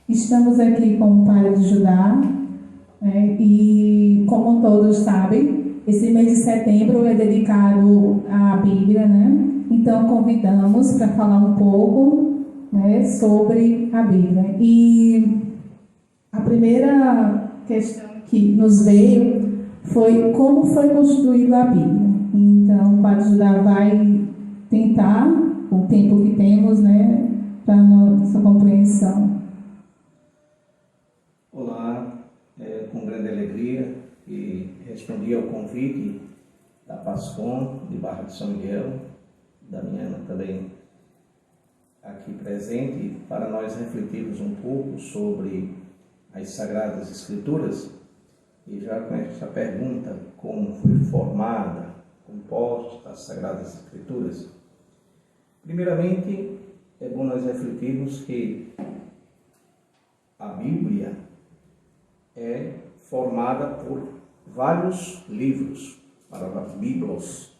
Estamos aqui com o Padre de Judá, né? E como todos sabem, esse mês de setembro é dedicado à Bíblia, né? Então convidamos para falar um pouco, né, sobre a Bíblia. E a primeira questão que nos veio foi como foi construída a Bíblia. Então o Padre de Judá vai tentar, com o tempo que temos, né, para nossa compreensão. Olá, com grande alegria e respondi ao convite da Pascom de Barra de São Miguel, Damiana também aqui presente, para nós refletirmos um pouco sobre as Sagradas Escrituras. E já com esta pergunta, como foi formada, composta as Sagradas Escrituras? Primeiramente, é bom nós refletirmos que a Bíblia é formada por vários livros, palavra biblos,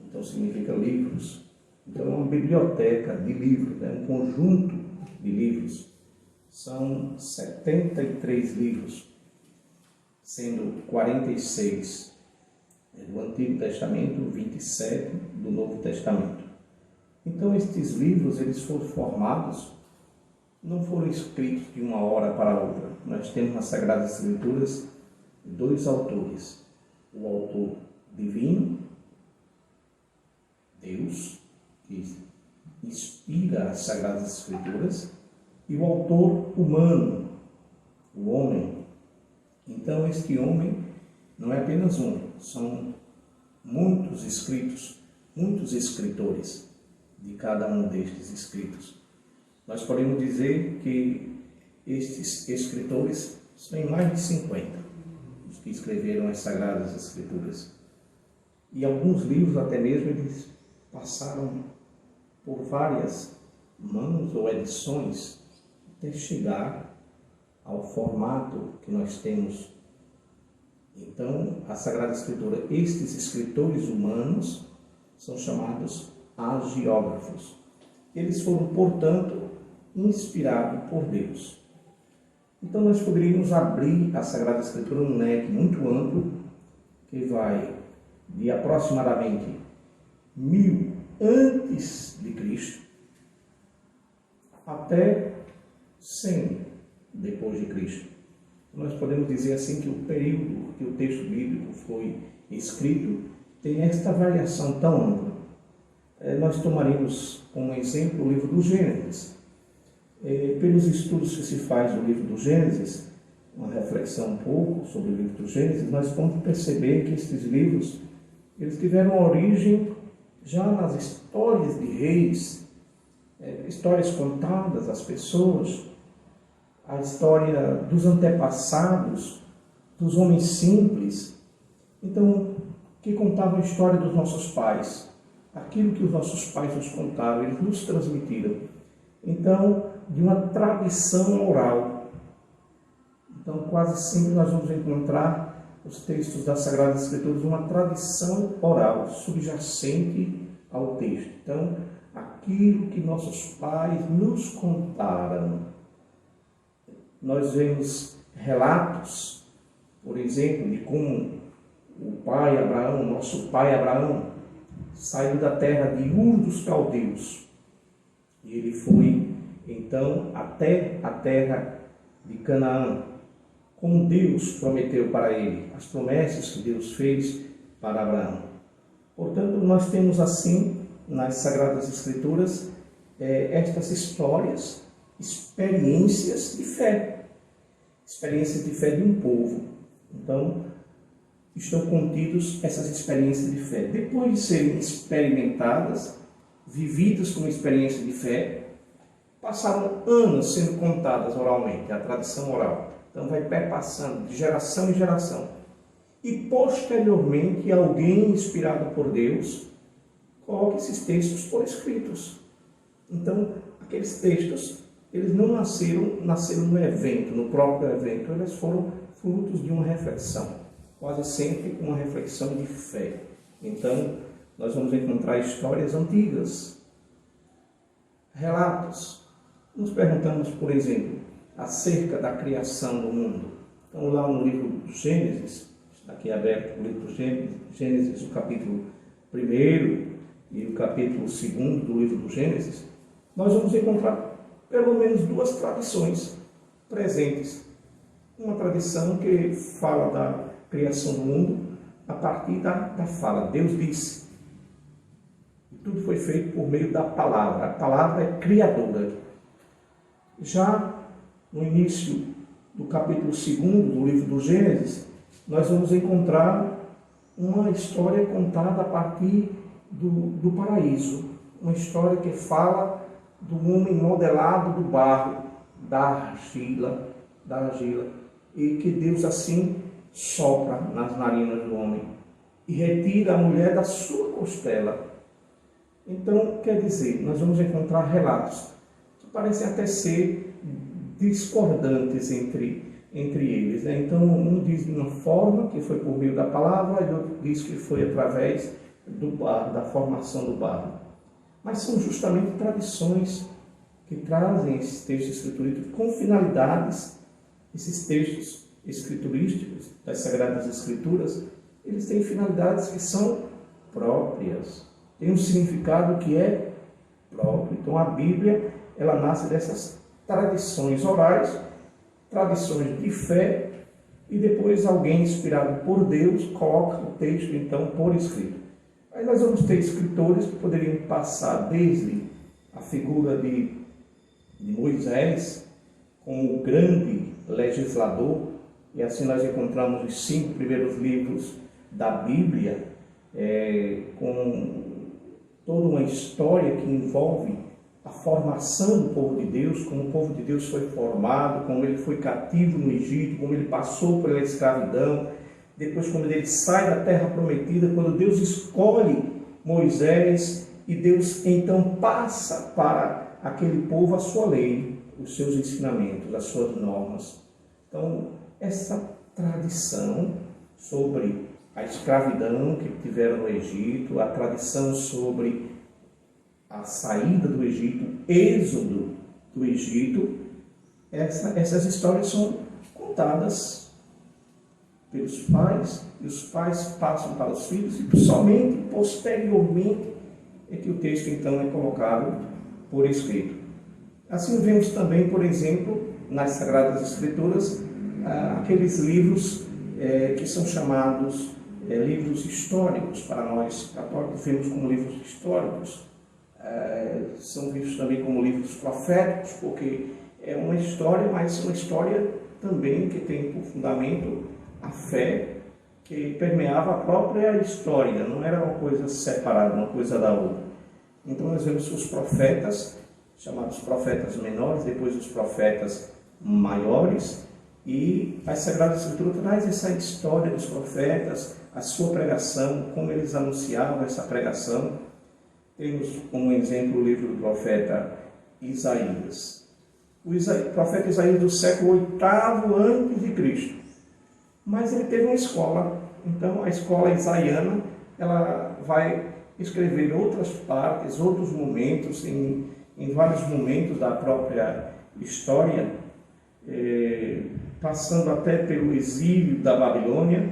então significa livros. Então é uma biblioteca de livros, é um conjunto de livros. São 73 livros, sendo 46 do Antigo Testamento, 27 do Novo Testamento. Então estes livros, eles foram formados, não foram escritos de uma hora para outra. Nós temos nas Sagradas Escrituras dois autores. O autor divino, Deus, que inspira as Sagradas Escrituras, e o autor humano, o homem. Então este homem não é apenas um, são muitos escritos, muitos escritores de cada um destes escritos. Nós podemos dizer que estes escritores são em mais de 50, os que escreveram as Sagradas Escrituras. E alguns livros até mesmo eles passaram por várias mãos ou edições até chegar ao formato que nós temos. Então, a Sagrada Escritura, estes escritores humanos são chamados agiógrafos. Eles foram, portanto, inspirados por Deus. Então nós poderíamos abrir a Sagrada Escritura num leque muito amplo, que vai de aproximadamente 1000 antes de Cristo até 100 depois de Cristo. Nós podemos dizer assim que o período que o texto bíblico foi escrito tem esta variação tão ampla. Nós tomaríamos como exemplo o livro do Gênesis. Pelos estudos que se faz do livro do Gênesis, uma reflexão um pouco sobre o livro do Gênesis, nós vamos perceber que estes livros eles tiveram origem já nas histórias de reis, histórias contadas às pessoas, a história dos antepassados, dos homens simples, então, que contavam a história dos nossos pais, aquilo que os nossos pais nos contaram, eles nos transmitiram. Então, de uma tradição oral. Então, quase sempre nós vamos encontrar os textos das Sagradas Escrituras uma tradição oral, subjacente ao texto. Então, aquilo que nossos pais nos contaram. Nós vemos relatos, por exemplo, de como o pai Abraão, nosso pai Abraão, saiu da terra de Ur dos Caldeus. E ele foi, então, até a terra de Canaã, como Deus prometeu para ele, as promessas que Deus fez para Abraão. Portanto, nós temos assim, nas Sagradas Escrituras, estas histórias, experiências de fé de um povo. Então, estão contidos essas experiências de fé. Depois de serem experimentadas, vividas como experiência de fé, passaram anos sendo contadas oralmente, a tradição oral. Então vai perpassando de geração em geração. E posteriormente alguém inspirado por Deus coloca esses textos por escritos. Então aqueles textos, eles não nasceram no evento, no próprio evento, eles foram frutos de uma reflexão, quase sempre uma reflexão de fé. Então nós vamos encontrar histórias antigas, relatos. Nos perguntamos, por exemplo, acerca da criação do mundo. Então, lá no livro do Gênesis, está aqui aberto o livro do Gênesis, o capítulo 1 e o capítulo 2 do livro do Gênesis, nós vamos encontrar pelo menos duas tradições presentes. Uma tradição que fala da criação do mundo a partir da fala. Deus disse. E tudo foi feito por meio da palavra. A palavra é criadora. Já no início do capítulo 2 do livro do Gênesis, nós vamos encontrar uma história contada a partir do paraíso. Uma história que fala do homem modelado do barro, da argila, e que Deus assim sopra nas narinas do homem e retira a mulher da sua costela. Então, quer dizer, nós vamos encontrar relatos que parecem até ser discordantes entre eles, né? Então, um diz de uma forma, que foi por meio da palavra, e outro diz que foi através do barro, da formação do barro. Mas são justamente tradições que trazem esses textos escriturísticos com finalidades. Esses textos escriturísticos das Sagradas Escrituras, eles têm finalidades que são próprias, têm um significado que é próprio. Então, a Bíblia, ela nasce dessas tradições orais, tradições de fé, e depois alguém inspirado por Deus coloca o texto, então, por escrito. Aí nós vamos ter escritores que poderiam passar desde a figura de Moisés, como grande legislador, e assim nós encontramos os 5 primeiros livros da Bíblia, com toda uma história que envolve a formação do povo de Deus, como o povo de Deus foi formado, como ele foi cativo no Egito, como ele passou pela escravidão, depois quando ele sai da terra prometida, quando Deus escolhe Moisés e Deus então passa para aquele povo a sua lei, os seus ensinamentos, as suas normas. Então, essa tradição sobre a escravidão que tiveram no Egito, a tradição sobre a saída do Egito, êxodo do Egito, essas histórias são contadas pelos pais, e os pais passam para os filhos, e somente posteriormente é que o texto então é colocado por escrito. Assim vemos também, por exemplo, nas Sagradas Escrituras, aqueles livros que são chamados livros históricos. Para nós católicos, vemos como livros históricos. São vistos também como livros proféticos, porque é uma história, mas uma história também que tem por fundamento a fé, que permeava a própria história, não era uma coisa separada, uma coisa da outra. Então nós vemos os profetas, chamados profetas menores, depois os profetas maiores, e a Sagrada Escritura traz essa história dos profetas, a sua pregação, como eles anunciavam essa pregação. Temos como exemplo o livro do profeta Isaías. O profeta Isaías do século VIII a.C., mas ele teve uma escola. Então a escola isaiana, ela vai escrever outras partes, outros momentos, em vários momentos da própria história, passando até pelo exílio da Babilônia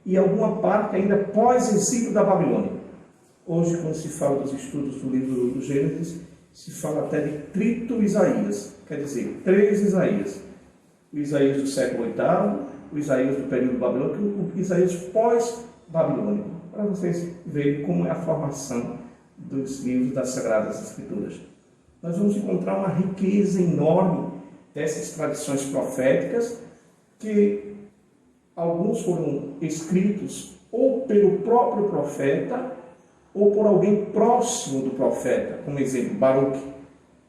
e alguma parte ainda pós-exílio da Babilônia. Hoje, quando se fala dos estudos do livro do Gênesis, se fala até de trito Isaías, quer dizer, 3 Isaías. O Isaías do século VIII, o Isaías do período babilônico, o Isaías pós-babilônico, para vocês verem como é a formação dos livros das Sagradas Escrituras. Nós vamos encontrar uma riqueza enorme dessas tradições proféticas, que alguns foram escritos ou pelo próprio profeta ou por alguém próximo do profeta, como exemplo, Baruque.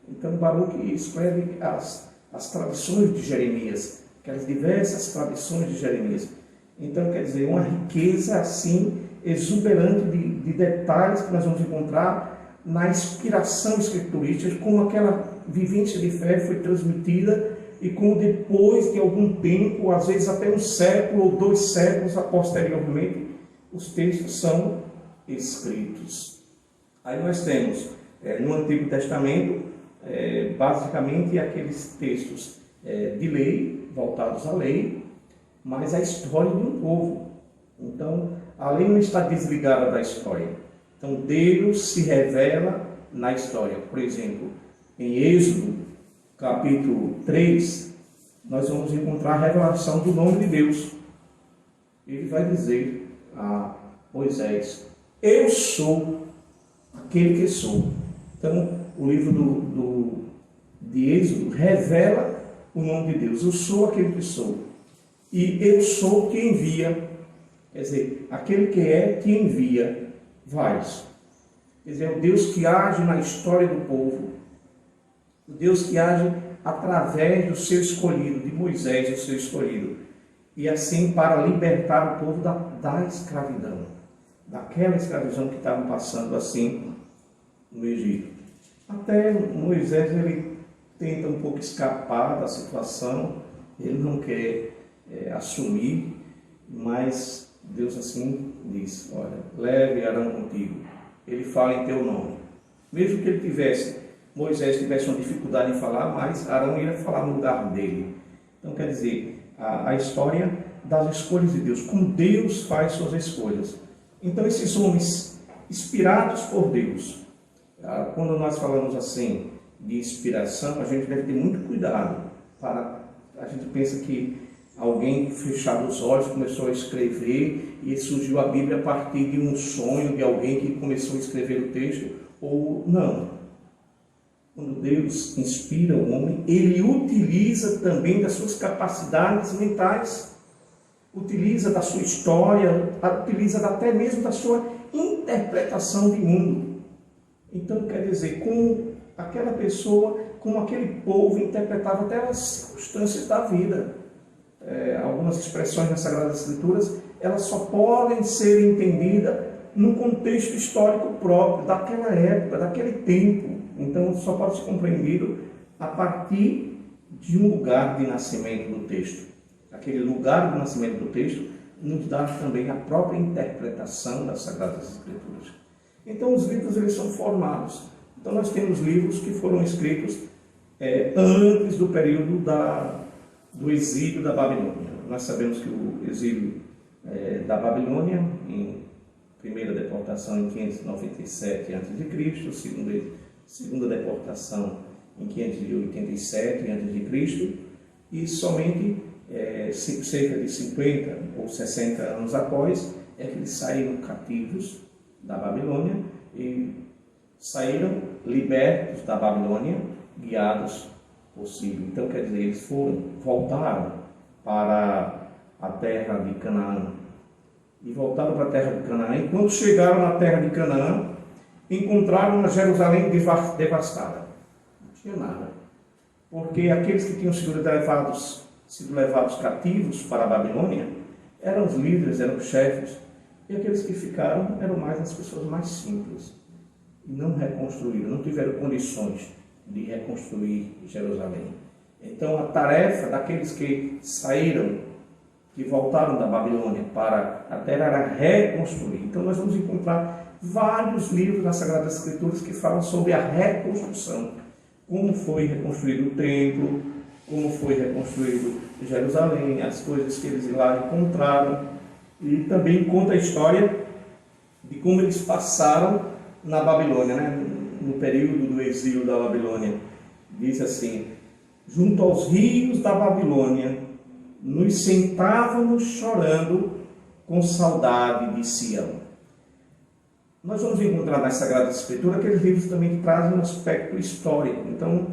Então, Baruque escreve as tradições de Jeremias, aquelas diversas tradições de Jeremias. Então, quer dizer, uma riqueza assim exuberante de detalhes que nós vamos encontrar na inspiração escriturística, como aquela vivência de fé foi transmitida e como depois de algum tempo, às vezes até 1 século ou 2 séculos posteriormente, os textos são escritos. Aí nós temos no Antigo Testamento basicamente aqueles textos de lei, voltados à lei, mas a história de um povo. Então, a lei não está desligada da história. Então, Deus se revela na história. Por exemplo, em Êxodo, capítulo 3, nós vamos encontrar a revelação do nome de Deus. Ele vai dizer a Moisés: eu sou aquele que sou. Então, o livro de Êxodo revela o nome de Deus. Eu sou aquele que sou. E eu sou que envia. Quer dizer, aquele que envia vários. Quer dizer, é o Deus que age na história do povo. O Deus que age através do seu escolhido, de Moisés, o seu escolhido. E assim para libertar o povo da escravidão. Daquela escravidão que estavam passando assim no Egito. Até Moisés, ele tenta um pouco escapar da situação. Ele não quer assumir, mas Deus assim diz: olha, leve Arão contigo, ele fala em teu nome. Mesmo que Moisés tivesse uma dificuldade em falar, mas Arão ia falar no lugar dele. Então quer dizer, a história das escolhas de Deus, como Deus faz suas escolhas. Então esses homens inspirados por Deus, quando nós falamos assim de inspiração, a gente deve ter muito cuidado. A gente pensa que alguém fechado os olhos começou a escrever e surgiu a Bíblia a partir de um sonho de alguém que começou a escrever o texto, ou não. Quando Deus inspira o homem, Ele utiliza também das suas capacidades mentais, utiliza da sua história, utiliza até mesmo da sua interpretação de mundo. Então, quer dizer, como aquela pessoa, como aquele povo interpretava até as circunstâncias da vida. Algumas expressões nas Sagradas Escrituras, elas só podem ser entendidas no contexto histórico próprio, daquela época, daquele tempo. Então, só pode ser compreendido a partir de um lugar de nascimento do texto. Aquele lugar de nascimento do texto nos dá também a própria interpretação das Sagradas Escrituras. Então, os livros eles são formados. Então, nós temos livros que foram escritos antes do período do exílio da Babilônia. Nós sabemos que o exílio da Babilônia, em primeira deportação em 597 a.C., segunda deportação em 587 a.C., e somente cerca de 50 ou 60 anos após é que eles saíram cativos da Babilônia e saíram libertos da Babilônia, guiados por Ciro. Então, quer dizer, eles voltaram para a terra de Canaã. E voltaram para a terra de Canaã. E quando chegaram na terra de Canaã, encontraram a Jerusalém devastada. Não tinha nada. Porque aqueles que tinham sido levados cativos para a Babilônia eram os líderes, eram os chefes. E aqueles que ficaram eram mais as pessoas mais simples. E não reconstruíram, não tiveram condições de reconstruir Jerusalém. Então, a tarefa daqueles que saíram, que voltaram da Babilônia para a terra, era reconstruir. Então, nós vamos encontrar vários livros das Sagradas Escrituras que falam sobre a reconstrução. Como foi reconstruído o templo, como foi reconstruído Jerusalém, as coisas que eles lá encontraram. E também conta a história de como eles passaram na Babilônia, né? No período do exílio da Babilônia. Diz assim: junto aos rios da Babilônia, nos sentávamos chorando com saudade de Sião. Nós vamos encontrar nas Sagradas Escrituras aqueles livros também que trazem um aspecto histórico. Então,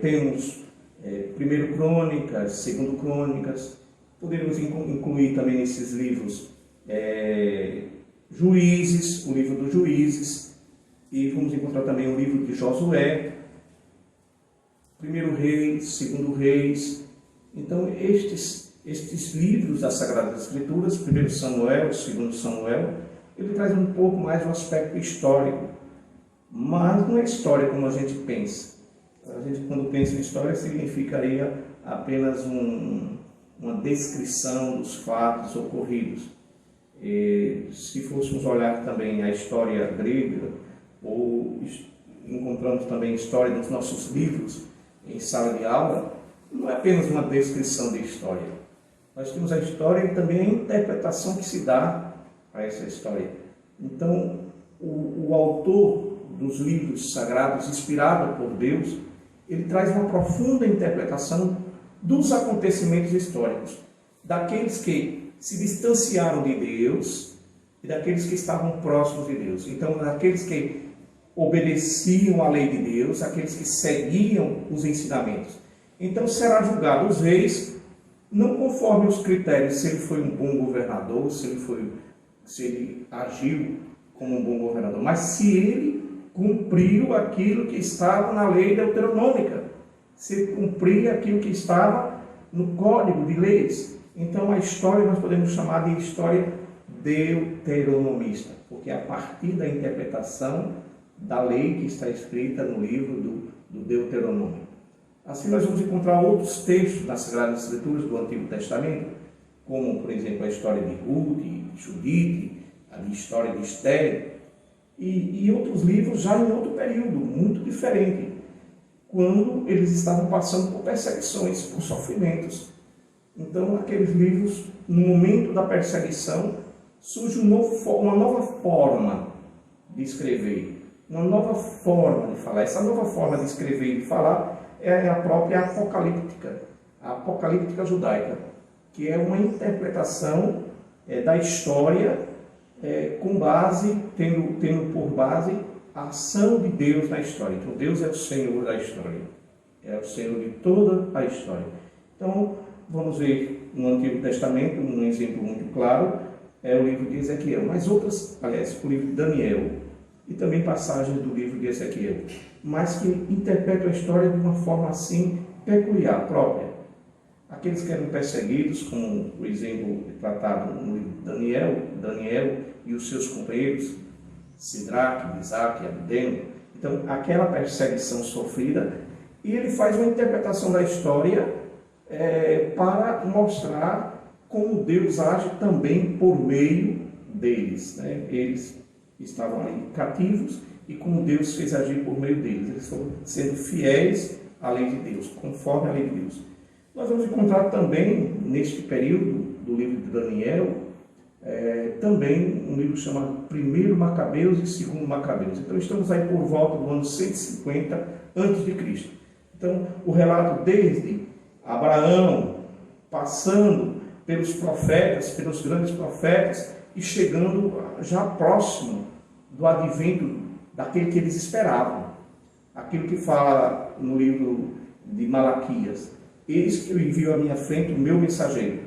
temos 1 Crônicas, 2 Crônicas, podemos incluir também nesses livros Juízes, o livro dos Juízes, e vamos encontrar também o livro de Josué, 1 Reis, 2 Reis. Então, estes livros das Sagradas Escrituras, 1 Samuel, 2 Samuel, ele traz um pouco mais um aspecto histórico, mas não é história como a gente pensa. A gente, quando pensa em história, significaria apenas uma descrição dos fatos ocorridos. E, se fôssemos olhar também a história grega, ou encontramos também história nos nossos livros, em sala de aula, não é apenas uma descrição de história. Nós temos a história e também a interpretação que se dá a essa história. Então, o autor dos livros sagrados, inspirado por Deus, ele traz uma profunda interpretação dos acontecimentos históricos, daqueles que se distanciaram de Deus e daqueles que estavam próximos de Deus. Então, daqueles que obedeciam à lei de Deus, aqueles que seguiam os ensinamentos. Então, será julgado os reis, não conforme os critérios, se ele foi um bom governador, se ele agiu como um bom governador, mas se ele cumpriu aquilo que estava na lei deuteronômica, se ele cumpria aquilo que estava no código de leis. Então, a história nós podemos chamar de história deuteronomista, porque é a partir da interpretação da lei que está escrita no livro do Deuteronômio. Assim, nós vamos encontrar outros textos nas Sagradas Escrituras do Antigo Testamento, como, por exemplo, a história de Ruth, de Judite, a história de Esther, e outros livros já em outro período, muito diferente, quando eles estavam passando por perseguições, por sofrimentos. Então, aqueles livros, no momento da perseguição, surge uma nova forma de escrever, uma nova forma de falar. Essa nova forma de escrever e de falar é a própria apocalíptica, a apocalíptica judaica, que é uma interpretação da história com base, tendo por base a ação de Deus na história. Então, Deus é o Senhor da história, é o Senhor de toda a história. Então, vamos ver no Antigo Testamento, um exemplo muito claro, é o livro de Ezequiel, mas outras, aliás, o livro de Daniel, e também passagens do livro de Ezequiel, mas que interpretam a história de uma forma assim peculiar, própria. Aqueles que eram perseguidos, como o exemplo tratado no livro de Daniel e os seus companheiros, Sidraque, Misaque e Abednego. Então, aquela perseguição sofrida, e ele faz uma interpretação da história para mostrar como Deus age também por meio deles. Eles estavam ali cativos e como Deus fez agir por meio deles. Eles foram sendo fiéis à lei de Deus, conforme a lei de Deus. Nós vamos encontrar também, neste período do livro de Daniel, também um livro chamado 1 Macabeus e 2 Macabeus. Então, estamos aí por volta do ano 150 a.C. Então, o relato desde Abraão, passando pelos profetas, pelos grandes profetas, e chegando já próximo do advento daquele que eles esperavam. Aquilo que fala no livro de Malaquias: eis que eu envio à minha frente o meu mensageiro.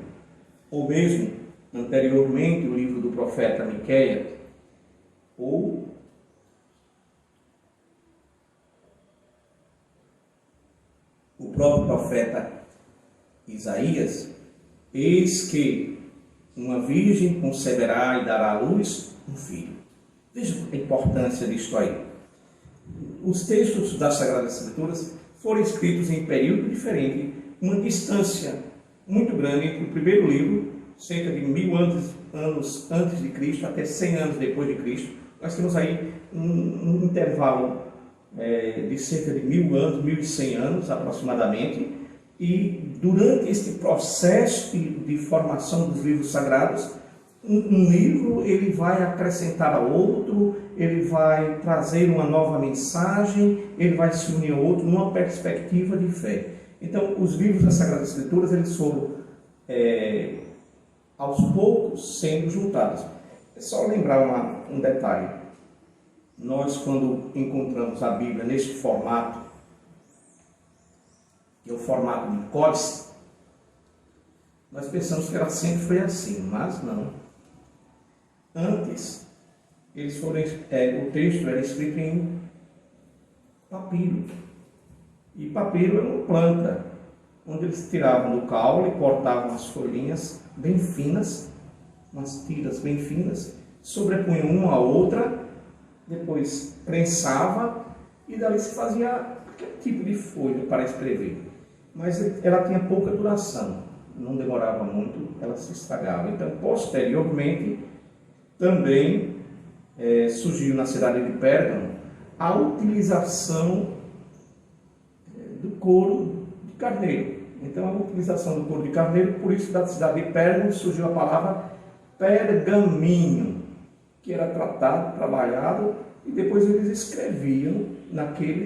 Ou mesmo, anteriormente, o livro do profeta Miqueias, ou o próprio profeta Isaías: eis que uma virgem conceberá e dará à luz um filho. Veja a importância disto aí. Os textos das Sagradas Escrituras foram escritos em período diferente, uma distância muito grande entre o primeiro livro, cerca de 1000 anos antes de Cristo, até 100 anos depois de Cristo. Nós temos aí um intervalo de cerca de 1000 anos, 1100 anos aproximadamente, e durante este processo de formação dos livros sagrados, um livro ele vai acrescentar a outro, ele vai trazer uma nova mensagem, ele vai se unir a outro numa perspectiva de fé. Então, os livros das Sagradas Escrituras, eles foram aos poucos sendo juntados. É só lembrar um detalhe. Nós, quando encontramos a Bíblia neste formato, que é o formato de códice, nós pensamos que ela sempre foi assim, mas não. Antes, o texto era escrito em papiro. E papiro era uma planta, onde eles tiravam do caule, cortavam as folhinhas bem finas, umas tiras bem finas, sobrepunham uma à outra, depois prensava e dali se fazia aquele tipo de folha para escrever. Mas ela tinha pouca duração, não demorava muito, ela se estragava. Então, posteriormente, também surgiu na cidade de Pérgamo a utilização do couro de carneiro. Então, a utilização do couro de carneiro, por isso da cidade de Pérgamo surgiu a palavra pergaminho, que era tratado, trabalhado, e depois eles escreviam naquele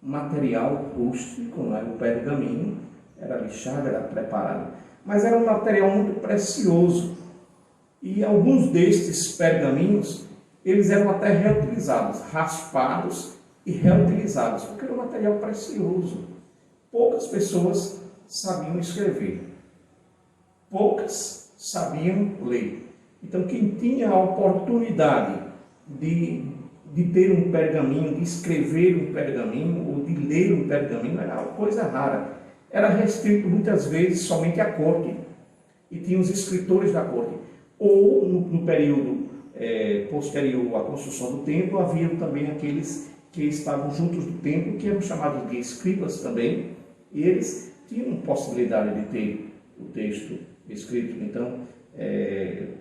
material rústico, não é? O pergaminho era lixado, era preparado, mas era um material muito precioso, e alguns destes pergaminhos, eles eram até reutilizados, raspados e reutilizados, porque era um material precioso. Poucas pessoas sabiam escrever, poucas sabiam ler. Então, quem tinha a oportunidade de ter um pergaminho, de escrever um pergaminho ou de ler um pergaminho, era uma coisa rara. Era restrito muitas vezes somente à corte, e tinha os escritores da corte. Ou no período posterior à construção do templo, haviam também aqueles que estavam juntos do templo, que eram chamados de escribas também, e eles tinham possibilidade de ter o texto escrito, então,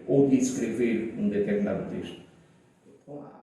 ou de escrever um determinado texto. Então,